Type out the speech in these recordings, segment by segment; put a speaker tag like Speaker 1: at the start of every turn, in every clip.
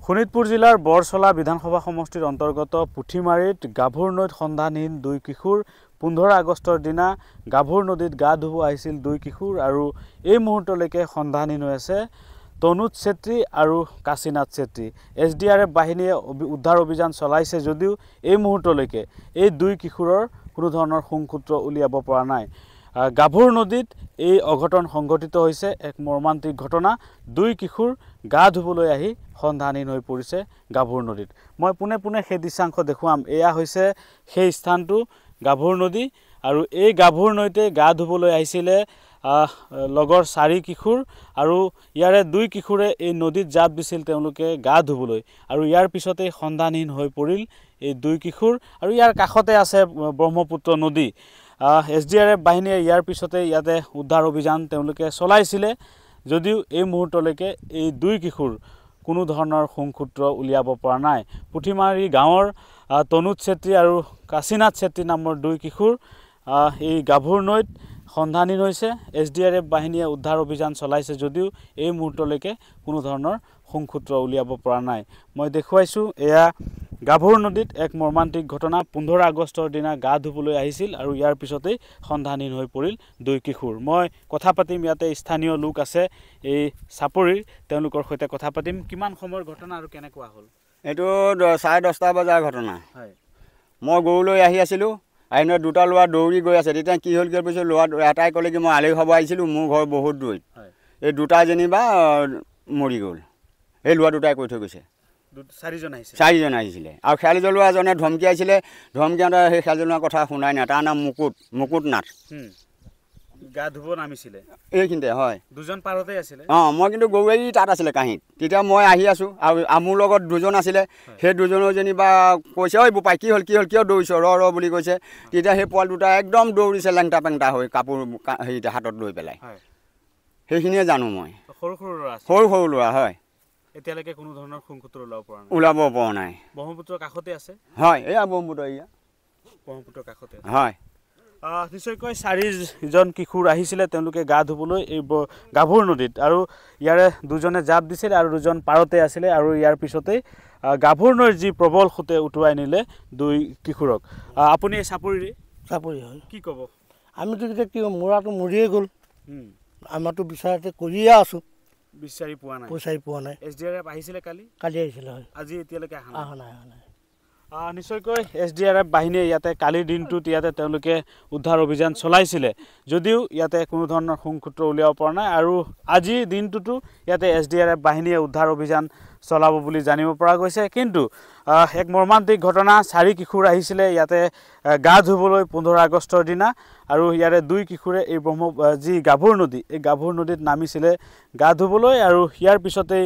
Speaker 1: শোণিতপুৰ জিলাৰ বৰছলা বিধানসভা সমষ্টিৰ অন্তৰ্গত পুঠিমাৰীত গাভৰু নৈত সন্ধানহীন দুই কিশোৰ 15 আগষ্টৰ দিনা গাভৰু নদীত গা ধুব আহিছিল দুই কিশোৰ আৰু এই মুহূৰ্তলৈকে সন্ধানহীন হৈ আছে তনুজ চেত্ৰী আৰু কাশীনাথ চেত্ৰী। SDRF বাহিনীয়ে উদ্ধাৰ অভিযান চলাইছে যদিও এই মুহূৰ্তলৈকে এই দুই কিশোৰৰ কোনো ধৰণৰ সংসূত্ৰ উলিয়াব পৰা নাই। গাভৰু নদীত এই অঘটন সংঘটিত হৈছে এক মৰ্মান্তিক ঘটনা। দুই কিশোৰ গা ধুবলৈ আহি সন্ধানহীন হৈ পৰিছে গাভৰু নদীত। মই পুনে পুনে সেই দৃশ্যাংশ দেখুৱাম। এয়া হৈছে সেই স্থানটো গাভৰু নদী আৰু এই গাভৰু নৈতে গা ধুবলৈ আহিছিলে লগৰ 4 কিশোৰ আৰু ইয়াৰে দুই কিশোৰে এই নদীত জাপ দিছিল তেওঁলোকে গা ধুবলৈ আৰু ইয়াৰ পিছতেই সন্ধানহীন হৈ পৰিল এই দুই কিশোৰ আৰু ইয়াৰ কাষতে আছে ব্ৰহ্মপুত্ৰ নদী। SDRF বাহিনীয়ে ইয়াৰ পিছতে ইয়াতে উদ্ধাৰ অভিযান তেওঁলোকে চলাইছিলে যদিও এই মুহূৰ্তলৈকে এই দুই কিশোৰ কোনো ধৰণৰ সংসূত্ৰ উলিয়াব পৰা নাই। পুঠিমাৰী গাঁৱৰ তনুজ চেত্ৰী আৰু কাশীনাথ চেত্ৰী নামৰ দুই কিশোৰ এই গাভৰু নৈত সন্ধানহীন হৈছে। SDRF বাহিনীয়ে উদ্ধাৰ অভিযান চলাইছে যদিও এই মুহূৰ্তলৈকে কোনো ধৰণৰ সংসূত্ৰ উলিয়াব পৰা নাই। মই দেখুৱাইছোঁ এয়া গাভৰু নদীত এক মৰ্মান্তিক ঘটনা। 15 আগষ্টৰ দিনা গা ধুবলৈ আহিছিল আৰু ইয়াৰ পিছতেই সন্ধানহীন হৈ পৰিল দুই কিশোৰ। মই কথা পাতিম, ইয়াতে স্থানীয় লোক আছে এই চাপৰিৰ, তেওঁলোকৰ সৈতে কথা পাতিম। কিমান সময়ৰ ঘটনা আৰু কেনেকুৱা হ'ল?
Speaker 2: এইটো 10:30 বজাৰ ঘটনা।
Speaker 1: হয়,
Speaker 2: মই গৰুলৈ আহি আছিলোঁ, আহিনে দুটা ল'ৰা দৌৰি গৈ আছে। তেতিয়া কি হ'ল কি পিছত ল'ৰা এটাই ক'লে কি মই আলহী খাব আহিছিলোঁ, মোৰ ঘৰ বহুত দূৰত। এই দুটা যেনিবা মৰি গ'ল। এই ল'ৰা দুটাই কৈ থৈ গৈছে। 4জন আহিছিলে আৰু খেয়ালি জ্বলোৱা এজনে ধমকিয়াইছিলে। ধমকিয়াওঁতে সেই খেয়ালি জ্বলোৱাৰ কথা শুনাই নাই। তাৰ নাম মুকুট নাথ।
Speaker 1: গা ধুব নামিছিলে
Speaker 2: এইখিনিতে। হয়,
Speaker 1: দুজন পাৰতে আছিলে।
Speaker 2: মই কিন্তু গৰু এৰি তাত আছিলে কাঁহীত। তেতিয়া মই আহি আছোঁ আৰু মোৰ লগত দুজন আছিলে। সেই দুজনেও যেনিবা কৈছে, ঐ বোপাই কি হ'ল কিয় দৌৰিছ, ৰ বুলি কৈছে। তেতিয়া সেই পোৱালি দুটা একদম দৌৰিছে লেংটা পেংটা হৈ কাপোৰ হেৰিতে হাতত লৈ পেলাই। সেইখিনিয়ে জানো মই। সৰু ল'ৰা। হয়,
Speaker 1: এতিয়ালৈকে কোনো ধৰণৰ সংসূত্ৰ
Speaker 2: ওলাব পৰা নাই।
Speaker 1: ব্ৰহ্মপুত্ৰৰ কাষতে আছে।
Speaker 2: হয়, এয়া ব্ৰহ্মপুত্ৰৰ
Speaker 1: কাষতে।
Speaker 2: হয়,
Speaker 1: নিশ্চয়কৈ 4জন কিশোৰ আহিছিলে তেওঁলোকে গা ধুবলৈ এই গাভৰু নদীত আৰু ইয়াৰে দুজনে জাপ দিছিল আৰু দুজন পাৰতে আছিলে আৰু ইয়াৰ পিছতেই গাভৰু নৈৰ যি প্ৰবল সোঁতে উটুৱাই নিলে দুই কিশোৰক। আপুনি এই চাপৰি
Speaker 3: হয়।
Speaker 1: কি ক'ব?
Speaker 3: আমিতো এতিয়া কি মৰাটো মৰিয়ে গ'ল। আমাৰতো বিচাৰতে কৰিয়ে আছোঁ,
Speaker 1: বিচাৰি পোৱা নাই। SDRF আহিছিলে কালি
Speaker 3: আহিছিলে। হয়,
Speaker 1: আজি এতিয়ালৈকে
Speaker 3: অহা নাই।
Speaker 1: নিশ্চয়কৈ SDRF বাহিনীয়ে ইয়াতে কালিৰ দিনটোত ইয়াতে তেওঁলোকে উদ্ধাৰ অভিযান চলাইছিলে যদিও ইয়াতে কোনো ধৰণৰ সংসূত্ৰ উলিয়াব পৰা নাই আৰু আজিৰ দিনটোতো ইয়াতে SDRF বাহিনীয়ে উদ্ধাৰ অভিযান চলাব বুলি জানিব পৰা গৈছে। কিন্তু এক মৰ্মান্তিক ঘটনা, 4 কিশোৰ আহিছিলে ইয়াতে গা ধুবলৈ 15 আগষ্টৰ দিনা আৰু ইয়াৰে দুই কিশোৰে এই যি গাভৰু নদী এই গাভৰু নদীত নামিছিলে গা ধুবলৈ আৰু ইয়াৰ পিছতেই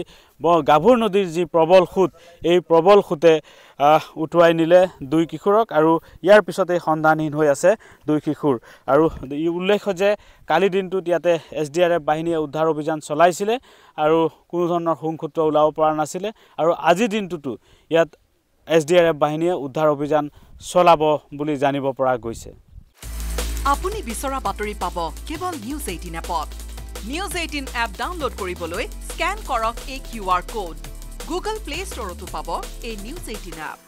Speaker 1: গাভৰু নদীৰ যি প্ৰবল সোঁত এই প্ৰবল সোঁতে উটুৱাই নিলে দুই কিশোৰক আৰু ইয়াৰ পিছতেই সন্ধানহীন হৈ আছে দুই কিশোৰ। আৰু উল্লেখ্য যে কালিৰ দিনটোত ইয়াতে SDRF বাহিনীয়ে উদ্ধাৰ অভিযান চলাইছিলে আৰু কোনো ধৰণৰ সংসূত্ৰ ওলাব পৰা নাছিলে আৰু আজিৰ দিনটোতো ইয়াত SDRF বাহিনীয়ে উদ্ধাৰ অভিযান চলাব বুলি জানিব পৰা গৈছে।
Speaker 4: আপুনি বিচৰা বাতৰি পাব কেৱল নিউজ 18 এপত। নিউজ 18 এপ ডাউনলোড কৰিবলৈ স্কেন কৰক এই QR কোড। গুগল প্লে ষ্টৰতো পাব এই নিউজ 18 এপ।